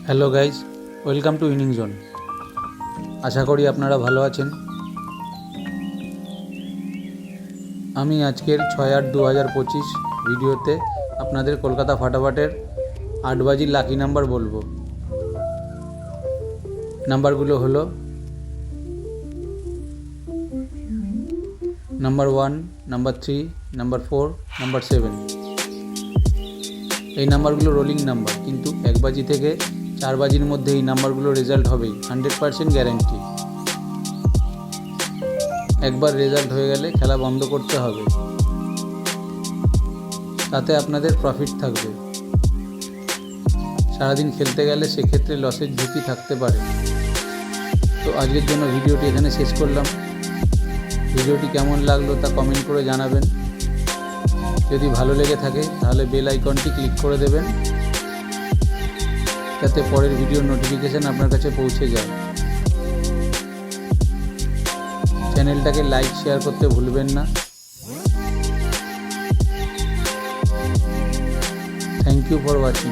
Hello guys, welcome to inning zone. আশা করি আপনারা ভালো আছেন। আমি আজকের 6/8/2025 ভিডিওতে আপনাদের কলকাতা ফাটাফাটের 8 বাজির লাকি নাম্বার বলবো। নাম্বারগুলো হলো নাম্বার 1, নাম্বার 3, নাম্বার 4, নাম্বার 7। এই নাম্বারগুলো রোলিং নাম্বার, কিন্তু 1 বাজি থেকে 4 বাজির মধ্যে এই নাম্বারগুলো রেজাল্ট হবেই, 100% গ্যারেন্টি। একবার রেজাল্ট হয়ে গেলে খেলা বন্ধ করতে হবে, তাতে আপনাদের প্রফিট থাকবে। সারাদিন খেলতে গেলে সেক্ষেত্রে লসের ঝুঁকি থাকতে পারে। তো আজকের জন্য ভিডিওটি এখানে শেষ করলাম। ভিডিওটি কেমন লাগলো তা কমেন্ট করে জানাবেন। যদি ভালো লেগে থাকে তাহলে বেল আইকনটি ক্লিক করে দেবেন, যাতে পরের ভিডিওর নোটিফিকেশান আপনার কাছে পৌঁছে যায়। চ্যানেলটাকে লাইক শেয়ার করতে ভুলবেন না। Thank you for watching.